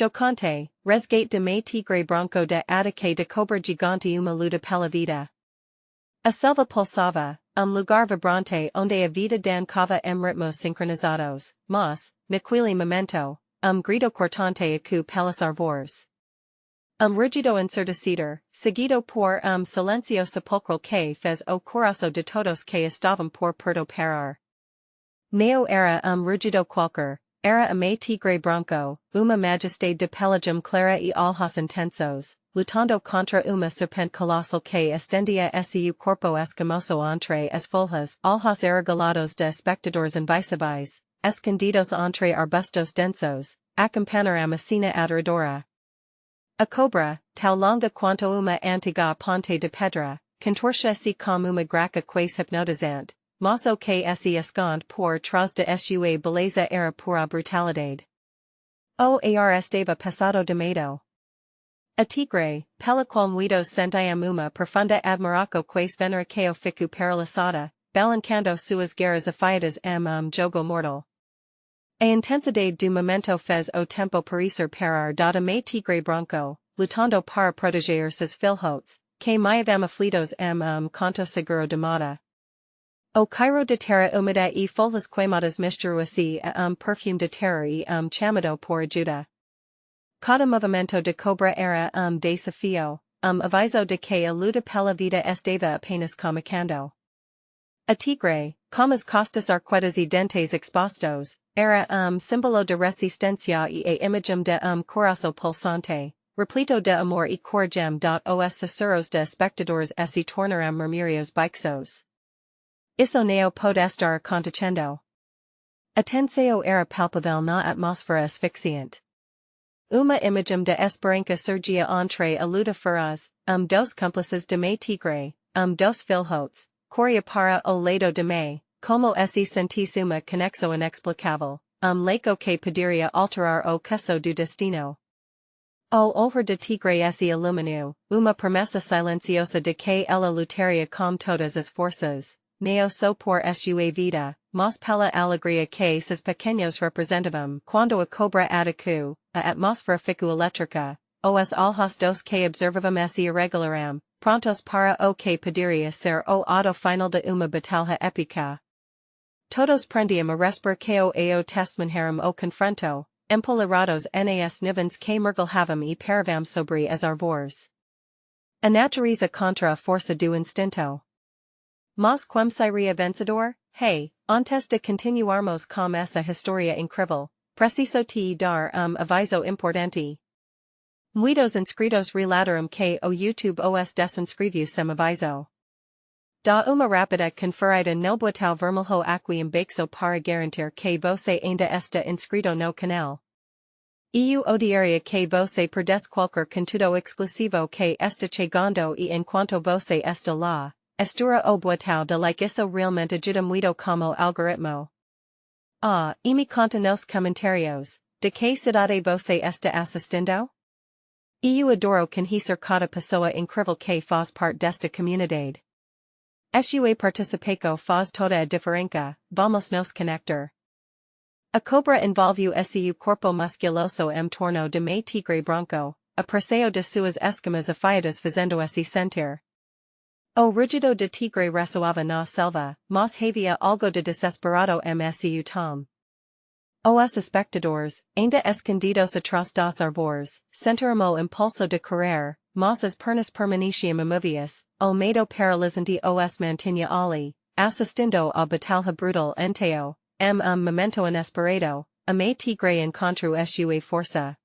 CHOCANTE, Resgate de Mãe Tigre Branco de Ataque da Cobra Gigante uma Luta pela Vida. A selva pulsava, lugar vibrante onde a vida dancava ritmos sincronizados, mas, naquele momento, grito cortante acu pelas árvores. Rugido ensurdecedor, seguido por silencio sepulcral que fez o coração de todos que estavam por perto parar. Neo era rugido qualquer, era a Mãe Tigre Branco, uma majestade de pelagem clara e olhos intensos, lutando contra uma serpente colossal que estendia seu corpo escamoso entre as folhas, olhos arregalados de espectadores invisíveis, escondidos entre arbustos densos, acompanhar a cena aterradora. A cobra, tão longa quanto uma antiga ponte de pedra, contorce-se como uma graca quase hipnotizante, mas o que se esconde por trás de sua beleza era pura brutalidade. O ar estava passado de medo. A tigre, pela qual muitos sentiam uma profunda admiração quase venera que ficou paralisada, balançando suas garras afiadas jogo mortal. A intensidade do momento fez o tempo parecer parar da Mãe Tigre Branco, lutando para proteger seus filhotes, que maiavam aflitos conto seguro de mata. O cairo de terra úmida e folhas queimadas misturou-se a perfume de terror e chamado por ajuda. Cada movimento de cobra era desafio, aviso de que a luta pela vida estava apenas começando. A tigre, com as costas arqueadas e dentes expostos, era símbolo de resistência e a imagem de coração pulsante, repleto de amor e coragem. Os susurros de espectadores se tornaram murmúrios baixos. Isso não pode estar acontecendo. A tensão era palpável na atmosfera asfixiante. Uma imagem de esperança surgia entre a luta feroz, dos cúmplices de Mãe Tigre, dos filhotes, corria para o lado de Mãe, como se sentisse uma conexão inexplicável, laco que poderia alterar o curso do destino. O olhar de Tigre se iluminou, uma promessa silenciosa de que ela lutaria com todas as forças, não só por sua vida, mas pela alegria que seus pequenos representavam. Quando a cobra atacou, a atmosfera ficou elétrica, os olhos dos que observavam se irregularam, prontos para o que poderia ser o ato final de uma batalha épica. Todos prendiam a respirar que o testemunharam o confronto, empolarados nas nuvens que mergulhavam e paravam sobre as árvores. A natureza contra a força do instinto. Mas quem sairia vencedor? Hey, antes de continuarmos com essa história incrível, preciso te dar aviso importante. Muitos inscritos relataram que o YouTube os desinscreveu sem aviso. Da uma rápida conferida no botão vermelho aqui embaixo para garantir que você ainda está inscrito no canal. Eu odiaria que você perdesse qualquer conteúdo exclusivo que está chegando e enquanto você está lá, estura o botão de like. Isso realmente ajuda muito como algoritmo. E me conta nos comentários, de que cidade você está assistindo? Eu adoro conhecer cada pessoa incrível que faz parte desta comunidade. Sua participação faz toda a diferença, vamos nos conectar. A cobra envolveu seu corpo musculoso torno de Mãe Tigre Branco, apreciou de suas escamas afiadas fazendo-se sentir. O rugido de tigre ressoava na selva, mas havia algo de desesperado seu tom. Os espectadores, ainda escondidos atrás das árvores, sentiram o impulso de correr, mas as pernas permaneciam imóveis, o medo paralisante os mantinha ali, assistindo à batalha brutal enteo, momento inesperado, a Mãe Tigre encontrou sua força.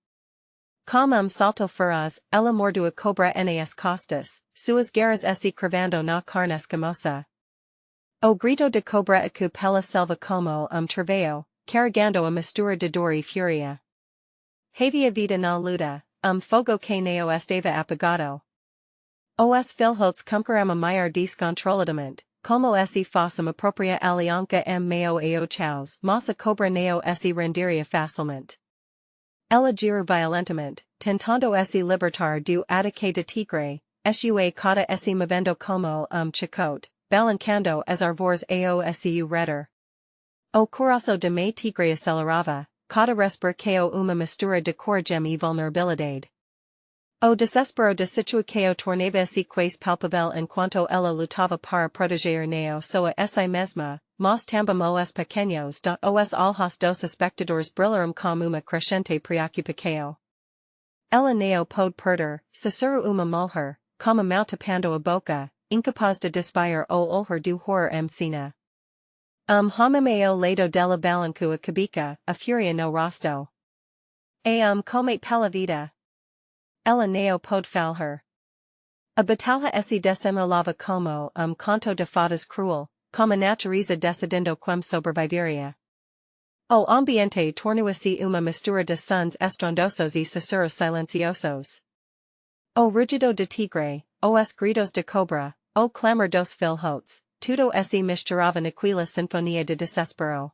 Com salto feroz, ela mordeu a cobra nas costas, suas garras se cravando na carne escamosa. O grito de cobra acu pela selva como troveo, carregando a mistura de dor e fúria. Havia vida na luta, fogo que não estava apagado. Os filhotes começaram a maior descontroladamente, como se fosse uma própria aliança meio ao chaos, mas a cobra não se renderia facilmente. Ela gira violentamente, tentando se libertar do ataque de tigre, sua cauda se movendo como chicote, balançando as árvores ao seu redor. O coração de Mãe Tigre acelerava, cada respir ko uma mistura de coragem e vulnerabilidade. O desespero de situa ko tornava-se quase palpável enquanto ela lutava para proteger não só a si mesma, mas também os pequenos os olhos dos espectadores brilharam com uma crescente preocupação. Ela não pôde perder, sussurrou uma mulher, como mão tapando a boca, incapaz de desviar o olhar do horror cena. Homem lado dela balançou a cabeça, a fúria no rosto. Combate pela vida. Ela não pôde falar. A batalha se desenrolava como conto de fadas cruel, como a natureza decidindo quem sobreviveria. O ambiente tornou-se uma mistura de sons estrondosos e sussurros silenciosos. O rugido de tigre, os gritos de cobra, o clamor dos filhotes, tudo se misturava naquela sinfonia de desespero.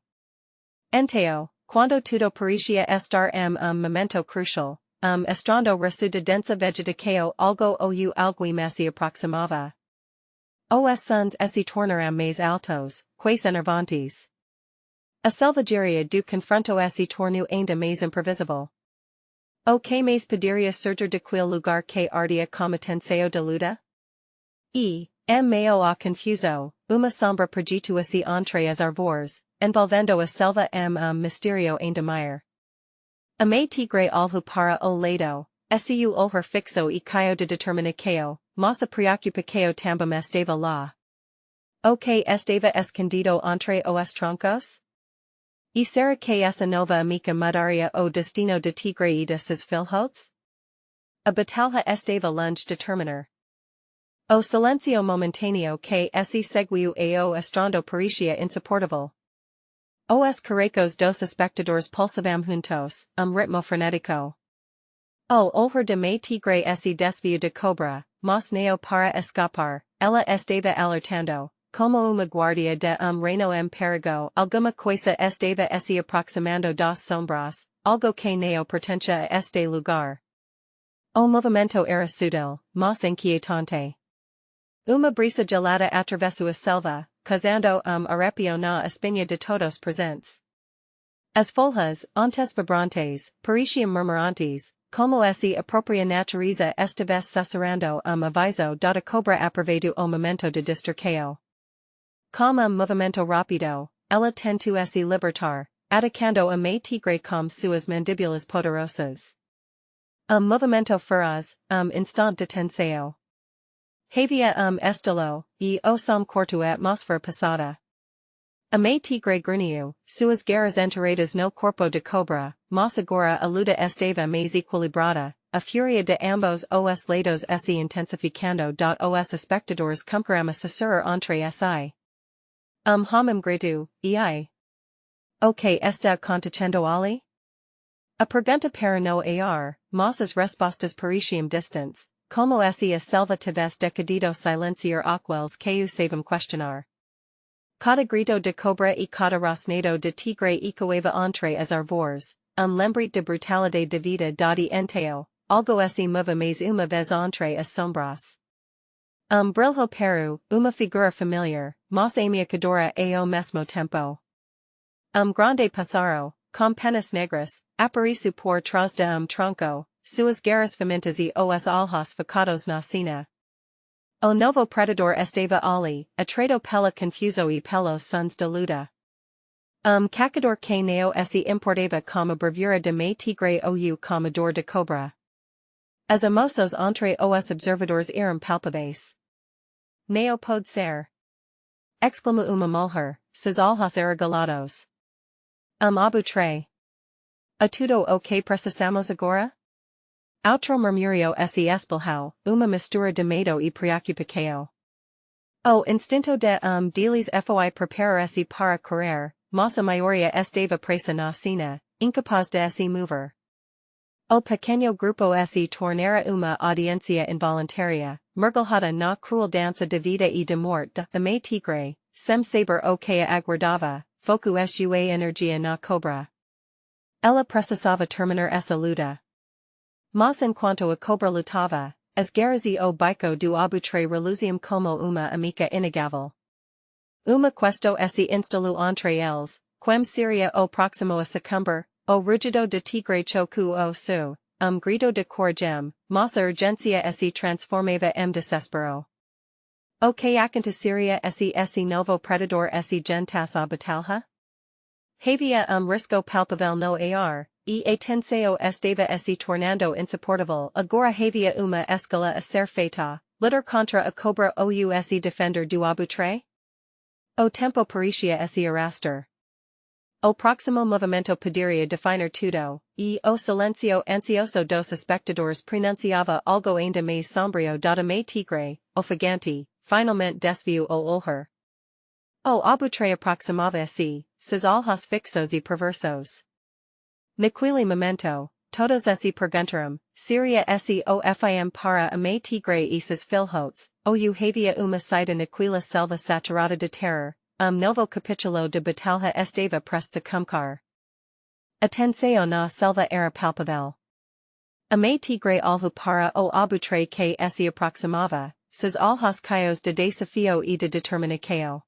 Então, quando tudo parecia estar momento crucial, estrondo ressoou de densa vegetação algo ou algo mais se aproximava. Os sons se tornaram mais altos, quase enervantes. A selvageria do confronto se tornou ainda mais imprevisível. O que mais poderia surgir daquele lugar que ardia como tensão de luta? Meio a confuso, uma sombra projetou-se entre as árvores, envolvendo a selva mistério ainda maior. A Mãe Tigre olhou para o lado, seu olhar fixo e caio de determinação, mas a preocupação também estava lá. O que estava escondido entre os troncos? E será que essa nova amiga mudaria o destino de Tigre e de seus filhotes? A batalha estava longe de terminar. O silêncio momentâneo que se seguiu ao estrondo parecia insuportável. Os caracos dos espectadores pulsavam juntos, ritmo frenético. O olhar de Mãe Tigre se desviou de Cobra, mas não para escapar, ela estava alertando, como uma guardia de reino perigo, alguma coisa estava se aproximando das sombras, algo que não pertencia a este lugar. O movimento era sutil, mas inquietante. Uma brisa gelada atravessou a selva, causando arrepio na espinha de todos presentes. As folhas, antes vibrantes, pareciam murmurantes, como se a própria natureza estivesse sussurrando aviso da cobra aproveitado o momento de distração. Com movimento rápido, ela tentou se libertar, atacando a Mãe Tigre com suas mandíbulas poderosas. Movimento feroz, instante de tensão. Havia estilo, e o som corto a atmosfera passada. A Mãe Tigre grunhiu, suas garras enterradas no corpo de cobra, mas agora a luta estava mais equilibrada, a fúria de ambos os lados se intensificando. Os espectadores começaram a sussurrar entre si. Homem gritou, o que está acontecendo ali? A pergunta para no ar, mas as respostas pareciam distantes, como se a selva tivesse decidido silenciar aqueles que o sabiam questionar. Cada grito de cobra e cada rosnado de tigre ecoava entre as árvores, lembrete de brutalidade de vida dada enteo, algo se mova mais uma vez entre as sombras. Brilhou Peru, uma figura familiar, mas ameaçadora ao mesmo tempo. Grande pássaro, com penas negras, apareceu por trás de tronco, suas garras famintas e os olhos focados na cena. O novo predador estava ali, atraído pela confusão e pelos sons de luta. Cacador que não se importava com a bravura de Mãe Tigre ou com a dor de cobra. As emoções entre os observadores eram palpáveis. Não pode ser. Exclamou uma mulher, seus olhos arregalados. Abutre. A tudo o que precisamos agora? Outro murmurio se espalhou, uma mistura de medo e preocupação. O instinto de deles foi preparar-se para correr, mas a maioria estava presa na cena, incapaz de se mover. O pequeno grupo se tornara uma audiência involuntária, mergulhada na cruel dança de vida e de morte da Mãe Tigre, sem saber o que a aguardava, foco sua energia na cobra. Ela precisava terminar essa luta. Mas enquanto a cobra lutava, as garras e o bico do abutre reluziam como uma amiga inegável. Uma questo se instalou entre eles, quem seria o próximo a sucumber, o rugido de tigre chocu o su, grito de corgem, masa urgencia se transformava desespero. O que aconteceria esse novo predador se gentas a batalha? Havia risco palpável no ar, e a tensão estava se tornando insuportável. Agora havia uma escala a ser feita, lutar contra a cobra ou se defender do abutre? O tempo parecia se arrastar. O próximo movimento poderia definir tudo, e o silêncio ansioso dos espectadores pronunciava algo ainda mais sombrio da Mãe Tigre, ofegante, finalmente desviou o olhar. O abutre aproximava-se, seus olhos fixos e perversos. Naquele momento, todos se perguntaram, seria esse o fim para a Mãe Tigre e seus filhotes, ou havia uma saída naquela selva saturada de terror. Novo capítulo de batalha estava prestes a começar. A tensão na selva era palpável. A Mãe Tigre olhou para o abutre que se aproximava, seus olhos cheios de desafio e de determinação.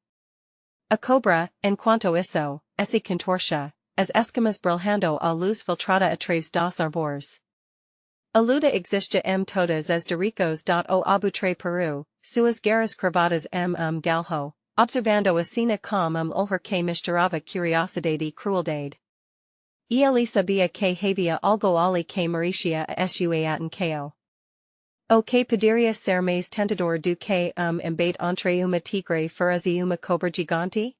A cobra, enquanto isso, se contorcia, as escamas brilhando à luz filtrada através dos árvores. A luta existe todas as dericos o abutre peru, suas garras cravadas galho. Observando a cena com olhar que misturava curiosidade e crueldade. Ele sabia que havia algo ali que merecia a sua atenção. O que poderia ser mais tentador do que embate entre uma tigre feroz e uma cobra gigante?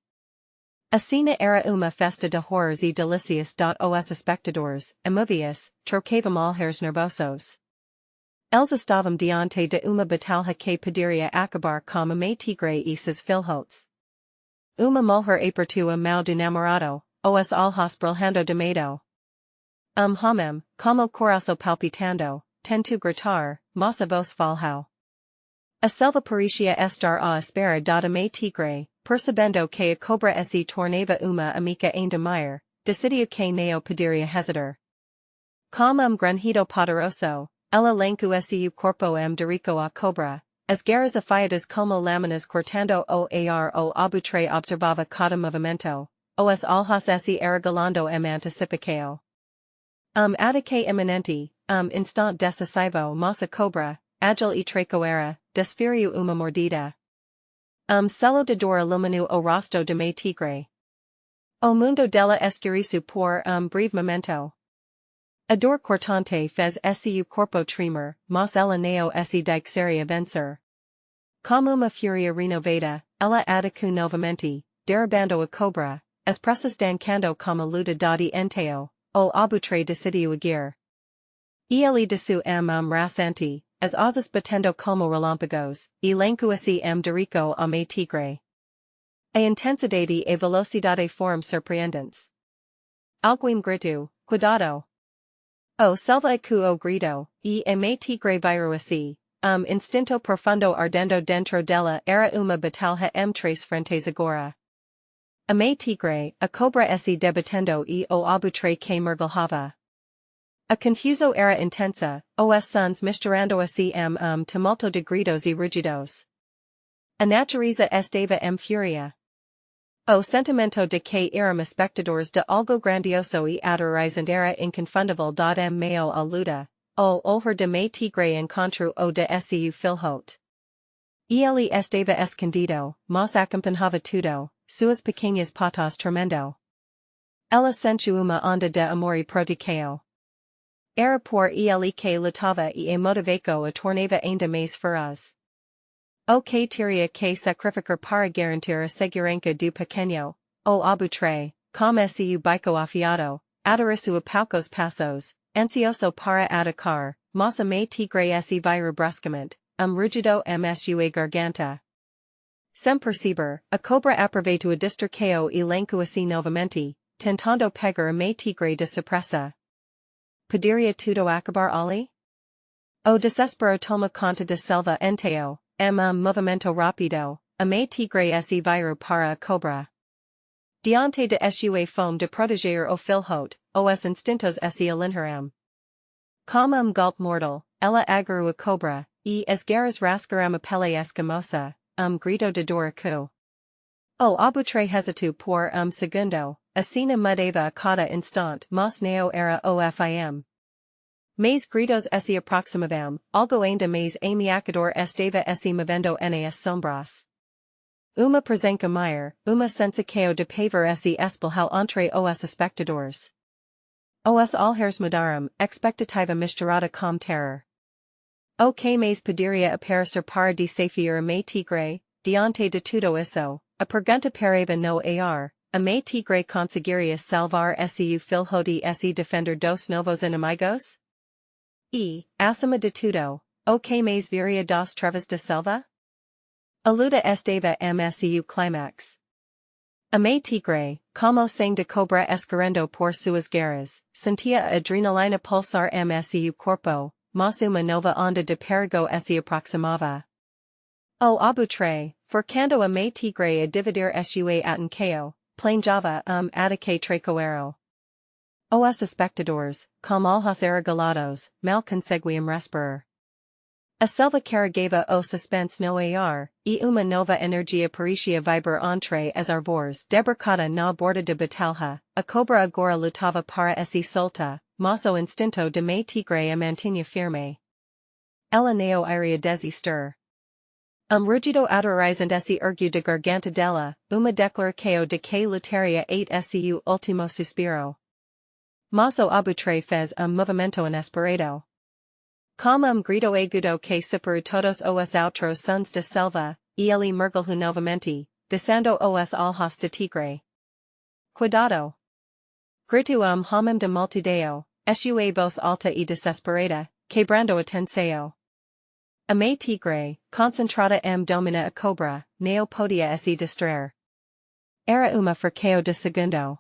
A cena era uma festa de horrores e delícias. Os espectadores, imovidos, trocavam olhares nervosos. Eles estavam diante de uma batalha que poderia acabar com a Mãe Tigre e seus filhotes. Uma mulher apertou a mão do namorado, os olhos brilhando de medo. Homem, como coração palpitando, tentou gritar, mas a voz falhou. A selva parecia estar à espera da Mãe Tigre, percebendo que a cobra se tornava uma amiga ainda maior, decidiu que não poderia hesitar. Com grunhido poderoso, ela lançou seu corpo dirico a cobra, as garras afiadas como lâminas cortando o ar. O abutre observava cada movimento, os olhos se arregalando antecipação. Ataque iminente, instant decisivo. Mas a cobra, ágil e traiçoeira, desferiu uma mordida. Selo de dor iluminou o rosto de Mãe Tigre. O mundo dela escureceu por breve momento. A dor cortante fez seu corpo tremer, mas ela não se deixaria vencer. Como uma fúria renovada, ela atacou novamente, derrubando a cobra, as pressas dancando como a luta de enteo, o abutre decidiu agir. Ele desceu rasante, as asas batendo como relâmpagos, e lançou-se dirico a Mãe Tigre. A intensidade e velocidade foram surpreendentes. Alguém gritou, cuidado! O selva o grito, e a Mãe Tigre virou-se, instinto profundo ardendo dentro dela era uma batalha três frentes agora. A Mãe Tigre, a cobra se debatendo e o abutre que mergulhava. A confusão era intensa, os sons misturando-se tumulto de gritos e rugidos. A natureza estava fúria. O sentimento de que éramos espectadores de algo grandioso e aterrorizante era inconfundível. Meio a luta, o olhar de Mãe Tigre encontrou o de seu filhote. Ele estava escondido, mas acompanhava tudo, suas pequenas patas tremendo. Ela sentiu uma onda de amor e proteção. Era por ele que lutava e a motivação a tornava ainda mais feroz. O que teria que sacrificar para garantir a segurança do pequeno, o abutre, com seu bico afiado, adereçou a poucos passos, ansioso para atacar, mas a Mãe Tigre se virou bruscamente, rugido sua garganta. Sem perceber, a cobra aproveitou a distração e lançou-se novamente, tentando pegar a Mãe Tigre de surpresa. Poderia tudo acabar ali? O desespero toma conta da selva enteo. Movimento rápido, a Mãe Tigre se virou para a cobra. Diante de sua fome de proteger o filhote, os instintos se alinharam. Com golpe mortal, ela agarrou a cobra, e as garras rasgaram a pele escamosa, grito de dor acu. O abutre hesitou por segundo, Acina mudeva acata instant mas neo era ofim. Mais gritos esse aproximavam, algo ainda mais amiacador estava esse movendo nas sombras. Uma presença maior, uma sensação de pavor esse espelhau entre os espectadores. Os olhares mudaram, expectativa misturada com terror. O que mais poderia aparecer para desafiar a Mãe Tigre, diante de tudo isso, a pergunta parava no ar, a Mãe Tigre conseguiria salvar seu filho de se defender dos novos inimigos? E, acima de tudo, o que mais viria das trevas da selva? A luta estava msu climax. A Mãe Tigre, como sangue de cobra escorrendo por suas garras, sentia a adrenalina pulsar msu corpo, mas uma nova onda de perigo se aproximava. O abutre, forcando a Mãe Tigre a dividir sua atenção, planejava ataque tracoeiro. Os espectadores, como olhos arregalados, mal conseguiam respirar. A selva carregava o suspense no ar, e uma nova energia parecia vibrar entre as árvores debarcada na borda de batalha. A cobra agora lutava para se solta, mas o instinto de Mãe Tigre a mantinha firme. Ela não iria desistir. Rugido aterrorizante se ergueu de garganta dela, uma declaração de que lutaria ate seu último suspiro. Mas o abutre fez movimento inesperado. Como grito agudo que superou todos os outros sons da selva, e ele mergulhou novamente, descendo os olhos de tigre. Cuidado! Gritou homem de multidão, sua voz alta e desesperada, quebrando a tensão. A Mãe Tigre, concentrada domina a cobra, não podia se distrair. Era uma fração de segundo.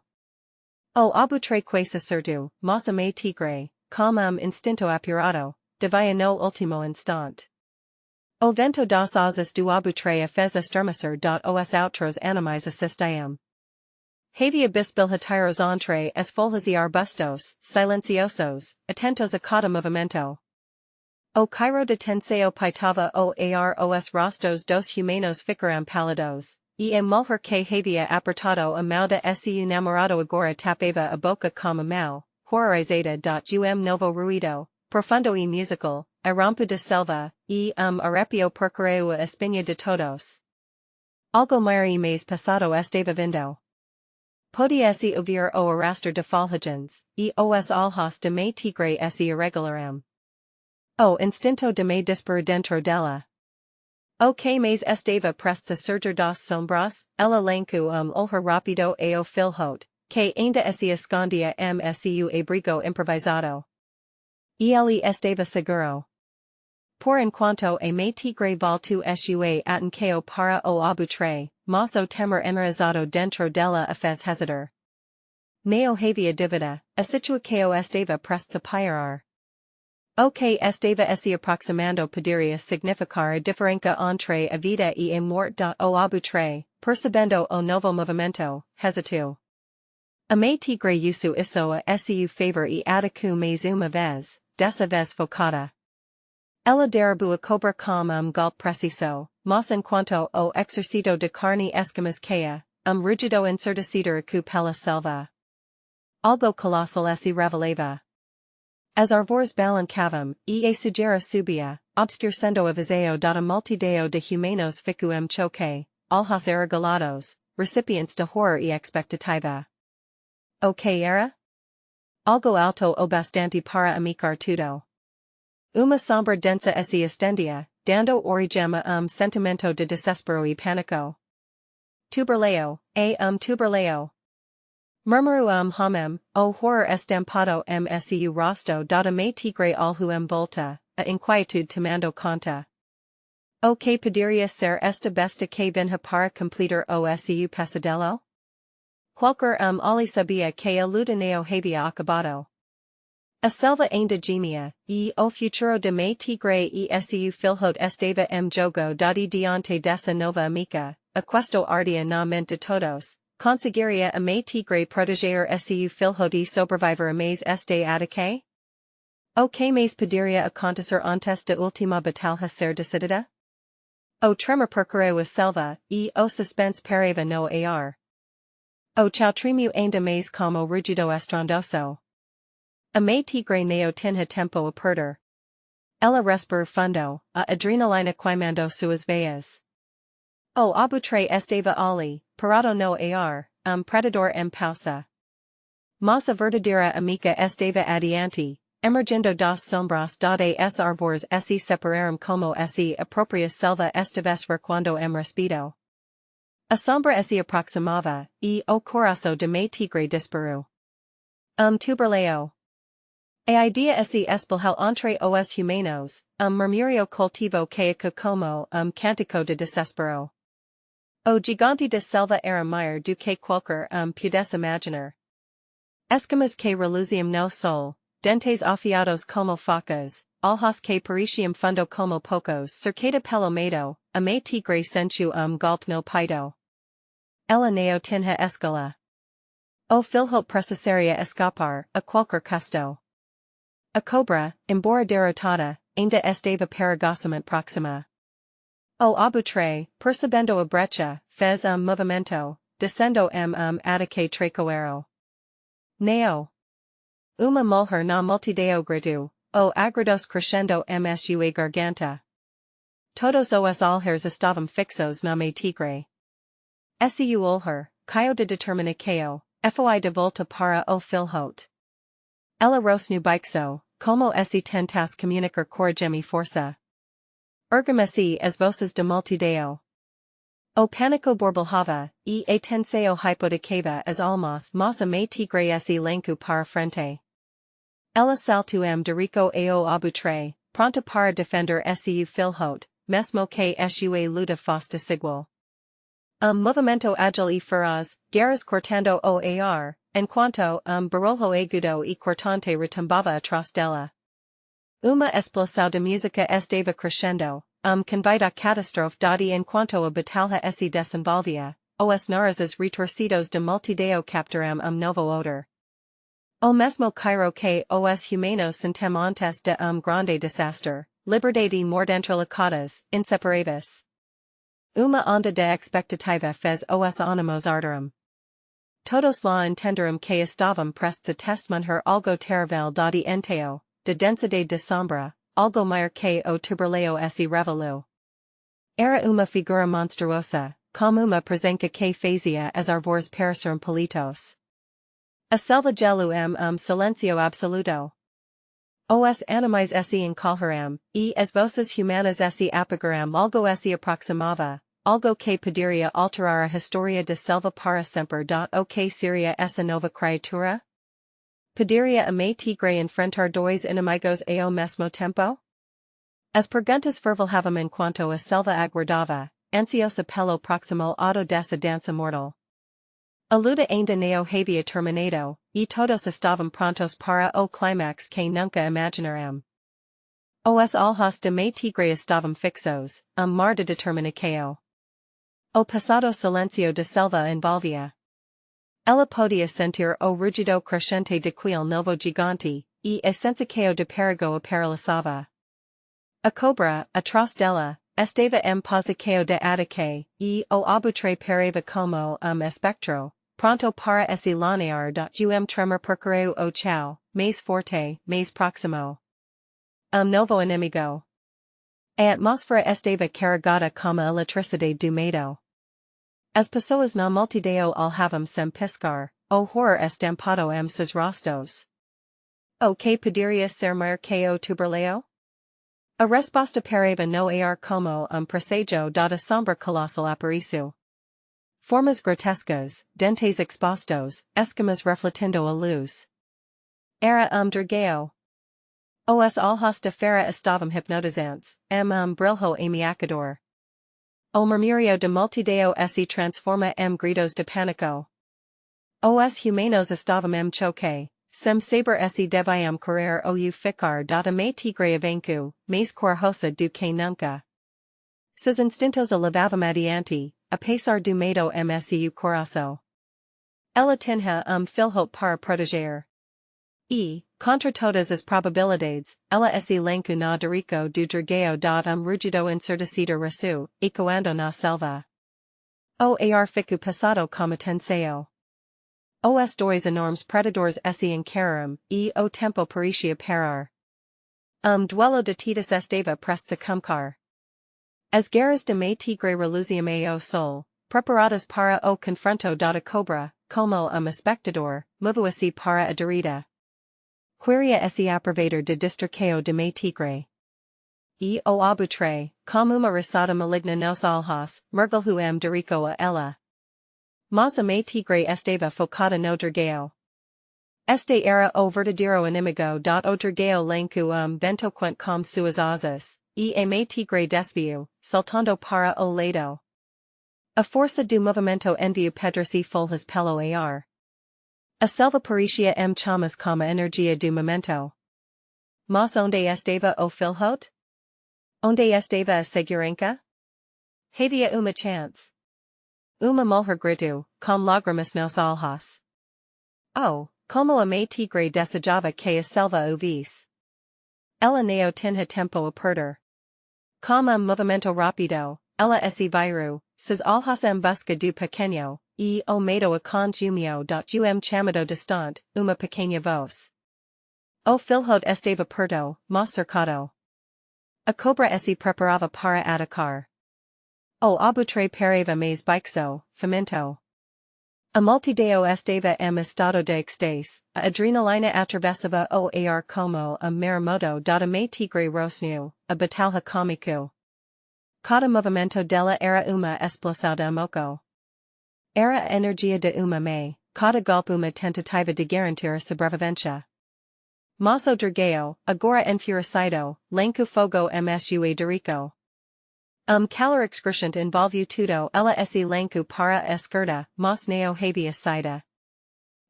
O abutre quase acertou, mas a Mãe Tigre, com instinto apurado, devia no último instante. O vento das asas do abutre a fez estremecer os outros animais assistiam. Havia bisbilhoteiros entre as folhas e arbustos, silenciosos, atentos a cada movimento. O cairo de tensão paitava o ar os rostos dos humanos ficaram pálidos, e a mulher que havia apertado a mão de seu namorado agora tapava a boca com a mão, horrorizada novo ruído, profundo e musical, a rompo de selva, e arrepio percorreu a espinha de todos. Algo maior e mais passado estava vindo. Podia-se ouvir o arrastar de folhagens, e os olhos de Mãe Tigre se irregularam. O instinto de me disparar dentro dela. O que mais estava prestes a surgir das sombras, ela lançou olhar rápido ao filho, que ainda se escondia su abrigo improvisado. E ele estava seguro. Por enquanto a Mãe Tigre voltou sua atenção para o abutre, mas o temor enraizado dentro dela a fez hesitar. Não havia dúvida, a situação estava prestes a piorar. O que estava se aproximando poderia significar a diferença entre a vida e a morte o abutre, percebendo o novo movimento, hesitou. A Mãe Tigre usou isso a seu favor e atacou mais uma vez, dessa vez focada. Ela derrubou a cobra com golpe preciso, mas enquanto o exercito de carne escamasqueia, rugido ensurdecido pela selva. Algo colossal se revelava. As árvores balançavam, e a sujeira subia, obscurecendo a visão da multidão de humanos ficou choque, olhos arregalados, recipientes de horror e expectativa. O que era? Algo alto o bastante para amicar tudo. Uma sombra densa se estendia, dando origem a sentimento de desespero e pânico. Tuberleo, tuberleo. Murmurou homem, o horror estampado su rosto da Mãe Tigre alhu volta, a inquietude tomando conta. O que poderia ser esta besta que vinha para completar o seu pesadelo? Qualquer ali sabia que a luta não havia acabado. A selva ainda gemia, e o futuro de Mãe Tigre e seu filho estava jogo dadi diante dessa nova amiga, aquesto ardia na mente de todos. Conseguiria a Mãe Tigre proteger seu filho de sobreviver a mais este ataque? O que mais poderia acontecer antes da última batalha ser decidida? O tremor percorreu a selva, e o suspense parava no ar. O trimu ainda mais como rugido estrondoso. A Mãe Tigre neo tinha tempo a perder. Ela respira fundo, a adrenalina queimando suas veias. O abutre estava ali, parado no ar, predador em pausa. Mas a verdadeira amiga estava adiante, emergindo das sombras de es árvores se separaram como se a própria selva estivesse recuando em respeito. A sombra se aproximava, e o coração de Mãe Tigre disparou. Tuberleo. A idea se espelhou entre os humanos, murmurio coletivo que como cântico de desespero. O gigante de selva era maior do que qualquer pudesse imaginar. Escamas que reluziam no sol, dentes afiados como facas, olhos que pareciam fundo como pocos cercada pelo medo, a Mãe Tigre sentiu golpe no peito. Ela neo tinha escala. O filhote precisaria escapar, a qualquer custo. A cobra, embora derrotada, ainda estava perigosamente próxima. O abutre, percebendo a brecha, fez movimento, descendo ataque tracoeiro. Neo. Uma mulher na multidão gritou, o agrados crescendo sua garganta. Todos os olhos estavam fixos na Mãe Tigre. Esse olhar, caiu de determinação, foi de volta para o filhote. Ela rosnu bixo, como se tentasse comunicar coragem e força. Ergam-se as voces de multidão. O pânico borbulhava, e a tensão hypotecava as almas mas a Mãe Tigre se lançou para frente. Ela saltou dirico ao abutre, pronta para defender seu filhote, mesmo que sua luta fosse desigual. Movimento ágil e feroz, garras cortando o ar, enquanto barulho agudo e cortante retumbava atrás dela. Uma explosão de música estava crescendo, convida catástrofe dada enquanto a batalha se desenvolvia, os narizes retorcidos de multidão captaram novo odor. O mesmo cairo que os humanos sentem antes de grande desastre, liberdade mordentrelicadadas, inseparáveis. Uma onda de expectativa fez os ânimos arderam. Todos lá entenderam que estavam prestes a testemunhar algo terrível dado enteo, de densidade de sombra, algo maior que o tuberleo se revelou. Era uma figura monstruosa, como uma presença que fazia as árvores parecerem palitos. A selva gelu silencio absoluto. Os animais se encolheram, e as voces humanas se apagaram algo se aproximava, algo que poderia alterar a história da selva para sempre. O que seria essa nova criatura? Poderia a Mãe Tigre enfrentar dois inimigos ao mesmo tempo? As perguntas fervilhavam enquanto a selva aguardava, ansiosa pelo próximo ato dessa dança mortal. A luta ainda não havia terminado, e todos estavam prontos para o clímax que nunca imaginaram. Os olhos de Mãe Tigre estavam fixos, mar de determinação. O pesado silêncio da selva envolvia. Ela podia sentir o rugido crescente daquele novo gigante, e a sensação de perigo a paralisava. A cobra, atrás dela, estava posição de ataque, e o abutre parava como espectro, pronto para se lançar. Tremor percorreu o chão, mais forte, mais próximo. Novo inimigo. A atmosfera estava carregada como a eletricidade do medo. As pessoas na multidão olhavam sem piscar, o horror estampado seus rostos. O que poderia ser maior que o tuberleo? A resposta parava no ar como presságio da sombra colossal apareceu. Formas grotescas, dentes expostos, escamas refletindo a luz. Era dragão. Os olhos de fera estavam hipnotizantes, brilho ameaçador. O murmurio de multidão se transforma gritos de pânico. Os humanos estavam choque, sem saber se deviam correr ou ficar. A Mãe Tigre avançou, mais corajosa do que nunca. Seus instintos a levavam adiante, apesar do medo seu coração. Ela tinha filhote para proteger. E, contra todas as probabilidades, ela se lançou na dirico do dragão. Rugido ensurdecido resu, ecoando na selva. O ar ficou passado como tenseo. Os dois enormes predadores esse encaram, e o tempo parecia parar. Duelo de titas estava prestes a começar. As guerras de Mãe Tigre reluziam ao sol, preparadas para o confronto da cobra, como espectador, movo-se para a direita. Queria esse aproveitar de distraqueo de Mãe Tigre. E o abutre, como uma risada maligna nos olhos, mergulhou Dorico a ela. Mas a Mãe Tigre estava focada no dragão. Este era o verdadeiro inimigo o dragão lançou vento quente com suas asas, e a Mãe Tigre desviou, saltando para o lado. A força do movimento enviou Pedro-se folhas pelo ar. A selva parecia chamas como a energia do momento. Mas onde estava o filhote? Onde estava a segurança? Havia uma chance. Uma mulher gritou, com lágrimas nos olhos. Oh, como a Mãe Tigre desejava que a selva o visse. Ela não tinha tempo a perder. Com movimento rápido, ela se virou, seus olhos busca do pequeno, e o medo a consumiu chamado distante, uma pequena voz. O filhote estava perto, mas cercado. A cobra se preparava para atacar. O abutre parava mais baixo, faminto. A multidão estava estado de êxtase, a adrenalina atravessava o ar como maremoto da Mãe Tigre rosneu, a batalha comico. Cada movimento dela era uma explosão de moco. Era a energia de uma mãe, cada golpe uma tentativa de garantir a sobrevivência. Mas o dragão, agora enfurecido, lançou fogo msua Dorico. Calor excrescente envolveu tudo ela se lançou para a esquerda, mas não havia saída.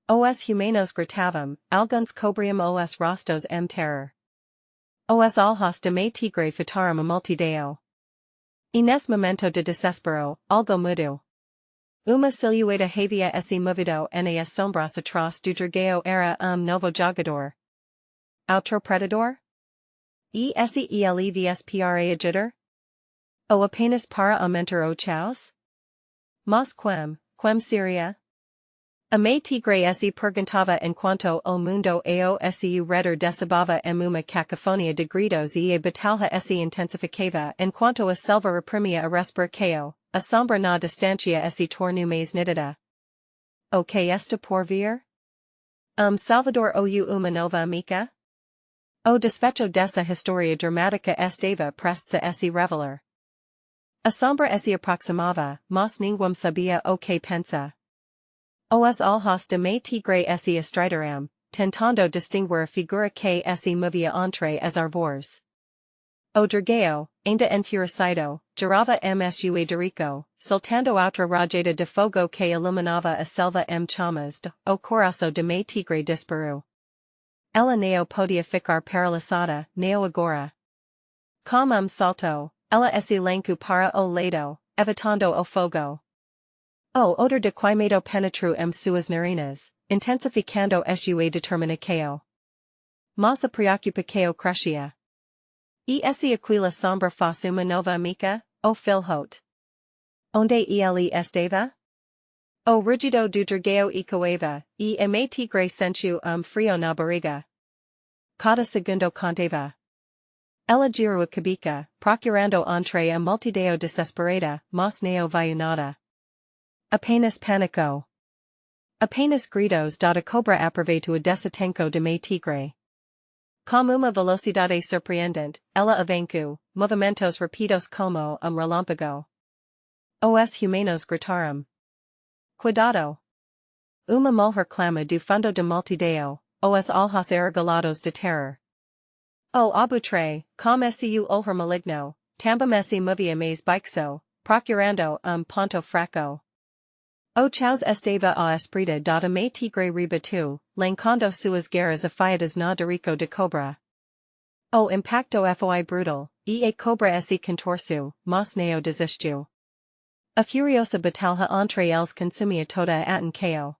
Os humanos gritavam, alguns cobriam os rostos terror. Os olhos de Mãe Tigre fitaram a multidão. E nesse momento de desespero, algo mudou. Uma silhueta havia se movido nas sombras atrás do dragão era novo jogador. Outro predador? Esse elevs para ajudar? Ou apenas para aumentar o caos? Mas quem seria? A Mãe Tigre se perguntava enquanto o mundo ao seu redor desabava uma cacofonia de gritos e a batalha se intensificava enquanto a selva reprimia a respirar a sombra na distância se tornou mais nítida. O que está por vir? Salvador ou uma nova amiga? O desfecho dessa história dramática estava prestes a se revelar. A sombra se aproximava, mas ninguém sabia o que pensa. Os olhos de Mãe Tigre se estreitaram, tentando distinguir a figura que se movia entre as árvores. O dragão, ainda enfurecido, girava msua Dorico, soltando outra rajada de fogo que iluminava a selva chamas o coração de Mãe Tigre disparou. Ela não podia ficar paralisada, não agora. Com salto, ela se lançou para o lado, evitando o fogo. O odor de queimado penetrou suas narinas, intensificando sua determinação. Mas a preocupação crescia. Se aquela sombra fosse uma nova amiga, o filhote. Onde ele estava? O rugido do dragão ecoava, e a Mãe Tigre sentiu frio na barriga. Cada segundo contava. Ela girou a cabeça, procurando entre a multidão desesperada, mas não viu nada. Apenas pânico. Apenas gritos da cobra aproveitou o desatenco de Mãe Tigre. Com uma velocidade surpreendente, ela avançou, movimentos rápidos como relâmpago. Os humanos gritaram. Cuidado! Uma mulher clama do fundo da multidão, os olhos arregalados de terror. O abutre, com seu olhar maligno, também se movia mais baixo, procurando ponto fraco. O caos estava à espreita da Mãe Tigre rebateu, lançando suas garras afiadas na Dorico de Cobra. O impacto foi brutal, e a cobra se contorceu, mas não desistiu. A furiosa batalha entre eles consumia toda a atenção.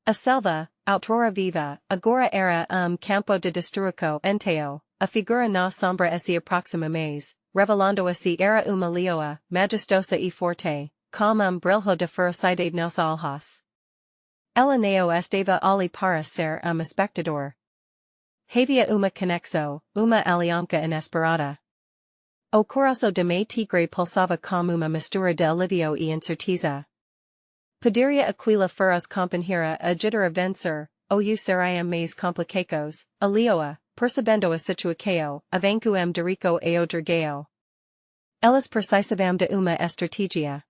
A selva, outrora viva, agora era campo de destruição enteo, a figura na sombra se aproxima mais, revelando se era uma leoa, majestosa e forte, com brilho de ferocidade nos olhos. Ela neo esteva ali para ser espectador. Havia uma conexo, uma aliança inesperada. O coração de Mãe Tigre pulsava como uma mistura de alivio e incerteza. Poderia aquila furas companheira agitar a vencer, ou seriam mais complicados, alioa, percebendo a situação, avanço dirico ao dragao. Elas precisavam de uma estratégia.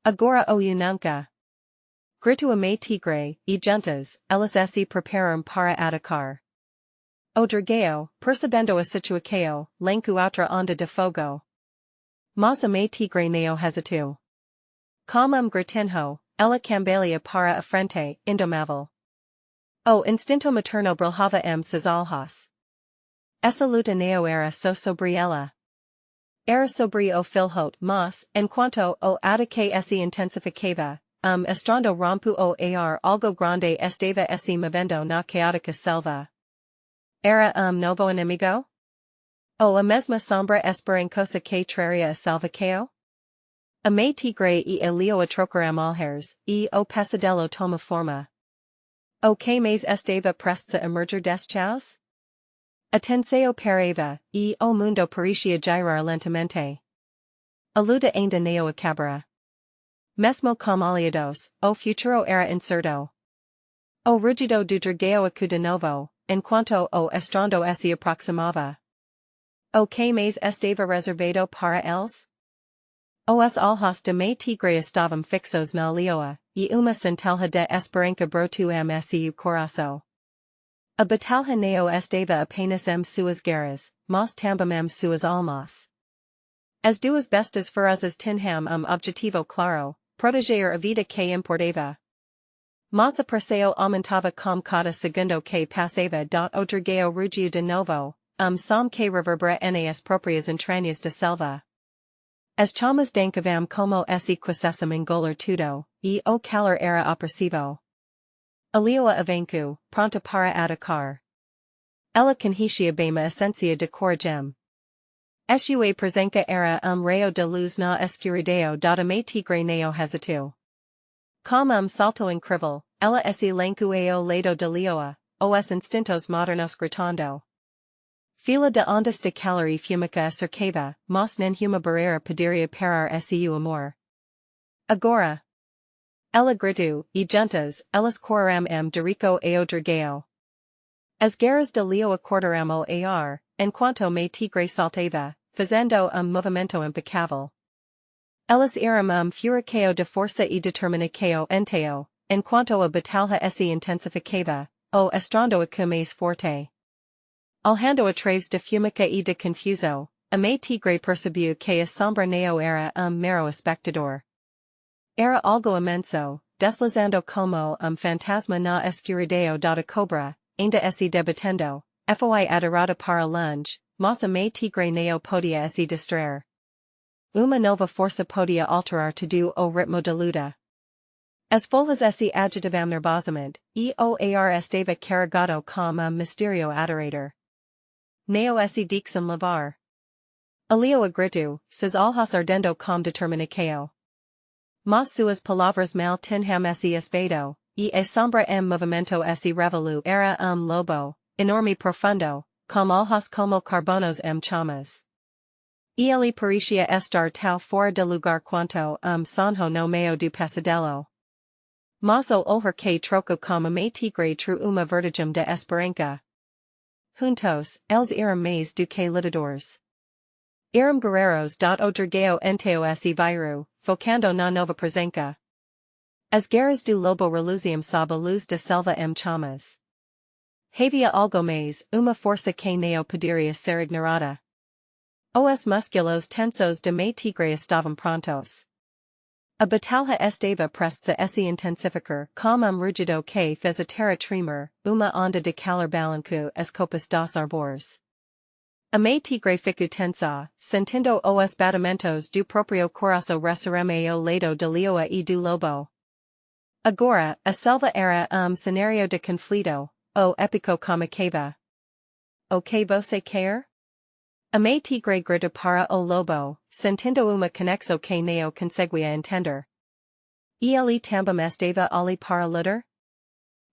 Agora ou nunca. Gritou a Mãe Tigre, e juntas, elas se prepararam para atacar. O dragao, percebendo a situação, lançou outra onda de fogo. Mas a Mãe Tigre não hesitou. Como gritinho, ela cambaleia para a frente, indomável. O instinto materno brilhava seus olhos. Essa luta não era só sobre ela. Era sobre o filhote, mas, enquanto o ataque se intensificava, estrando rompo o ar algo grande estava se movendo na caótica selva. Era novo inimigo? Ou a mesma sombra esperançosa que traria a salvação? A Mãe Tigre e a Leo trocaram olhares, e o pesadelo toma forma. O que mais estava prestes a emergir des chaos? A tensão parava, e o mundo parecia girar lentamente. A luta ainda não acabara. Mesmo com aliados, o futuro era incerto. O rugido do dragao acudiu de novo, enquanto o estrando se aproximava. O que mais estava reservado para eles? Os olhos de Mãe Tigre estavam fixos na leoa, e uma centelha de esperança brotou seu coração. A batalha não estava apenas suas guerras, mas também suas almas. As duas bestas ferozes tinham objetivo claro, proteger a vida que importava. Mas a pressão aumentava com cada segundo que passava. O dragao rugiu de novo, som que reverbera nas próprias entranhas da selva. As chamas dancavam como se quisessem engolir tudo, e o calor era opressivo. A leoa avançou, pronta para atacar. Ela conhecia bem a essência de coragem. Sua presença era raio de luz na escuridão da Mãe Tigre não hesitou. Com salto incrível, ela se lançou ao lado de leoa, os instintos modernos gritando. Fila de ondas de calor e fumaça cercava, mas nenhuma barreira poderia parar seu amor. Agora. Ela gritou, e juntas, elas correram dirico ao dragao. As garras de Leo acordaram o ar, enquanto Mãe Tigre saltava, fazendo movimento impecável. Elas eram furacão de força e determinação enteo, enquanto a batalha se intensificava, o estrando a mais forte. Alhando atrás de fumaça e de confusão, a Mãe Tigre percebeu que a sombra não era mero espectador. Era algo imenso, deslizando como fantasma na escuridão da cobra, ainda se debatendo, foi adorada para longe, mas a Mãe Tigre não podia se distrair. Uma nova força podia alterar todo o ritmo da luta. As folhas se agitavam nervosamente, e o ar estava carregado com mistério aterrador. Não se deixam levar. A leoa gritou, seus olhos ardendo com determinação. Mas suas palavras mal tinham se espado, e a sombra movimento se revelou era lobo, enorme e profundo, com olhos como carbonos chamas. E ele parecia estar tão fora de lugar quanto sonho no meio do pesadelo. Mas o olhar que trocou com a Mãe Tigre trou uma vertigem de esperança. Juntos, eles eram mais do que lutadores. Eram guerreiros. O dragao enteo se virou, focando na nova presença. As garras do lobo reluziam sob a luz da selva chamas. Havia algo mais, uma força que não poderia ser ignorada. Os musculos tensos de Mãe Tigre estavam prontos. A batalha estava prestes a se intensificar com rugido que fez a terra tremer, uma onda de calor balançou as copas dos árvores. A Mãe Tigre ficou tensa, sentindo os batimentos do próprio coração ressurame ao lado de leoa e do lobo. Agora, a selva era cenário de conflito, o épico comicava. O que você quer? A Mãe Tigre gritou para o lobo, sentindo uma conexão que não conseguia entender. E ele também estava ali para lutar?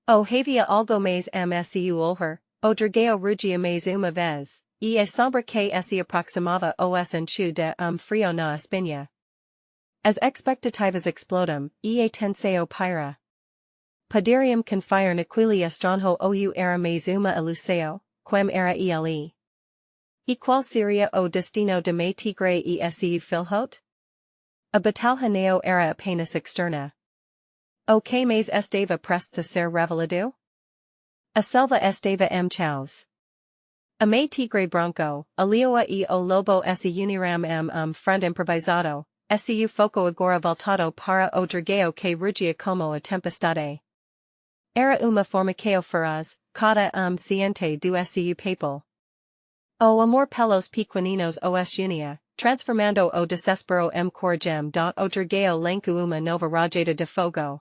O havia algo mais msu olher, o dragao rugia mais uma vez, e a sombra que se aproximava os enchu de frio na espinha. As expectativas explodam, e tenseo pyra. Poderiam confiar naquele estranho ou era mais uma ilusão, quem era ele. E qual seria o destino de Mãe Tigre e seu filhote? A batalha não era apenas externa. O que mais estava prestes a ser revelado? A selva estava chaos. A Mãe Tigre Branco, a leoa e o lobo se uniram frente improvisado, seu foco agora voltado para o dragão que rugia como a tempestade. Era uma formiqueo feroz, cada ciente do seu papel. O amor pelos pequeninos os unia, transformando o desespero coragem o dragão lenco uma nova rajada de fogo.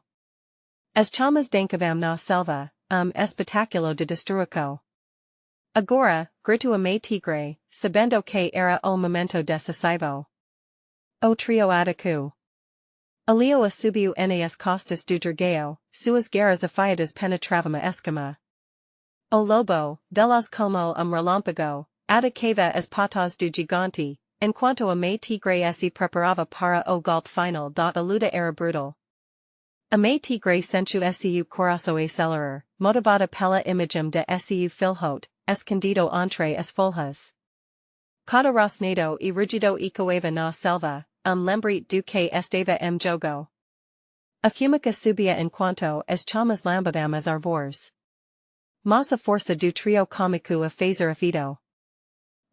As chamas dancavam na selva, espectáculo de destruição. Agora, gritou a Mãe Tigre, sabendo que era o momento decisivo. O trio atacou. A leoa subiu nas costas do dragão, suas garras afiadas penetravam a escama. O lobo, veloz como relâmpago, atacava as patas do gigante, enquanto a Mãe Tigre se preparava para o golpe final. A luta era brutal. A Mãe Tigre sentiu seu coração acelerar, motivada pela imagem de seu filhote, escondido entre as folhas. Cada rosnado e rugido ecoava na selva, lembrete do que estava jogo. A fumaça subia enquanto as chamas lambavam as árvores. Mas a força do trio cômico a fazer efeito.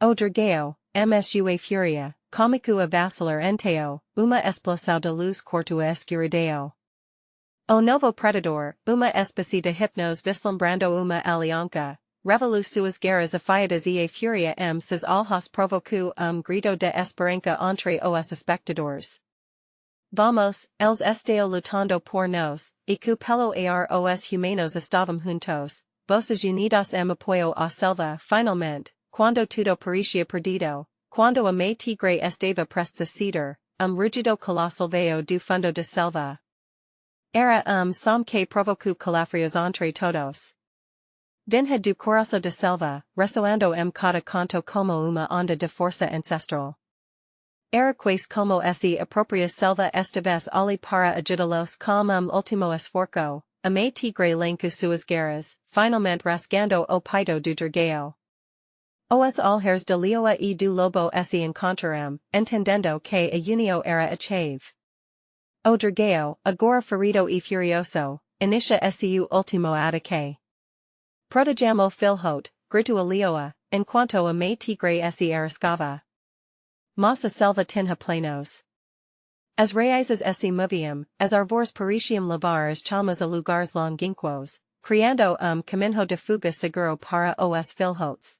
O dragão, msua fúria, cômico a vacilar enteo, uma explosão de luz cortou a escuridão. O novo predador, uma espécie de hipnose vislumbrando uma aliança, revelou suas garras afiadas e a fúria seus olhos provocou grito de esperança entre os espectadores. Vamos, eles estão lutando por nós, e que pelo ar os humanos estavam juntos, voces unidas apoio à selva. Finalmente, quando tudo parecia perdido, quando a Mãe Tigre estava prestes a ceder, rugido colossal veio do fundo da selva. Era som que provocou calafrios entre todos. Vinha do coração da selva, ressoando cada canto como uma onda de força ancestral. Era quase como se a própria selva estivesse ali para ajudá-los com último esforço. A Mãe Tigre lenco suas garras, finalmente rasgando o peito do dragão. Os olheiros de leoa e do lobo se encontraram, entendendo que a união era a chave. O dragão, agora ferido e furioso, inicia seu último ataque. Protejamo filhote, gritou a leoa, enquanto a Mãe Tigre se arriscava. Mas a selva tinha planos. As raízes se moviam, as árvores pareciam levar as chamas a lugares longínquos, criando caminho de fuga seguro para os filhotes.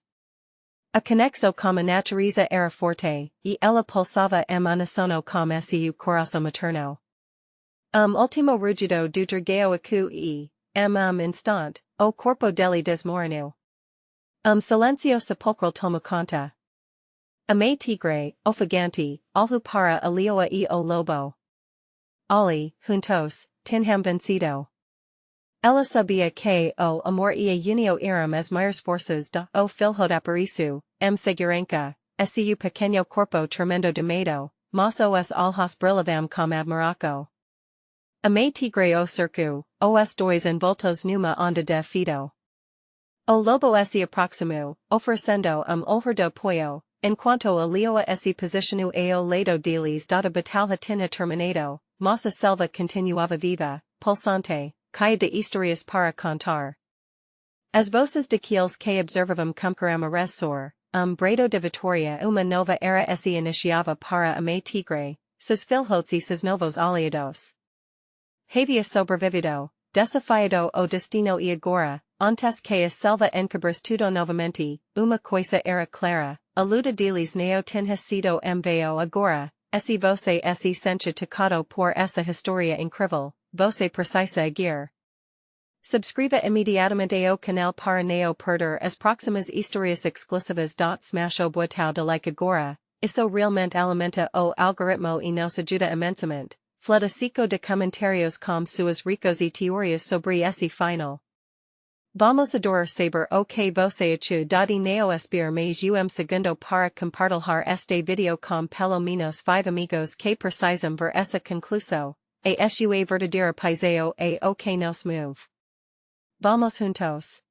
A conexão com a natureza era forte, e ela pulsava unísono com seu coração materno. Último rugido do dragão acu e, instante, o corpo dele desmoronou. Silencio sepulcral tomou conta. A Mãe Tigre, ofegante, olhou para a leoa e o lobo. Ali, juntos, tinham vencido. Ela sabia que o amor e a união eram as maiores forças o filhote apariço, segurança, seu pequeno corpo tremendo de medo, mas os olhos brilhavam com admiração. A Mãe Tigre o cercou, os dois envoltos numa onda de fido. O lobo se aproximou, oferecendo olhar de apoio, enquanto a leoa se posicionou ao lado deles. A batalha tinha terminado, mas a selva continuava viva, pulsante, cheia de histórias para contar. As voces daqueles que observavam começaram a ressoar, brado de vitória. Uma nova era se iniciava para a Mãe Tigre, seus filhotes e seus novos aliados. Havia sobrevivido, desafiado o destino e agora, antes que a selva encobrisse tudo novamente, uma coisa era clara, a luta deles não tinha sido veio agora, se você se sente tocado por essa história incrível, você precisa seguir. Subscreva imediatamente ao canal para não perder as próximas histórias exclusivas. Smash o botão de like agora, isso realmente alimenta o algoritmo e nos ajuda imensamente. Fleta de comentários com suas ricos e teorias sobre esse final. Vamos adorar saber o que você acha dade neo espir mais segundo para compartilhar este video com pelo menos 5 amigos que precisam ver essa conclusão. A sua verdadeira paiseo é o que nos move. Vamos juntos.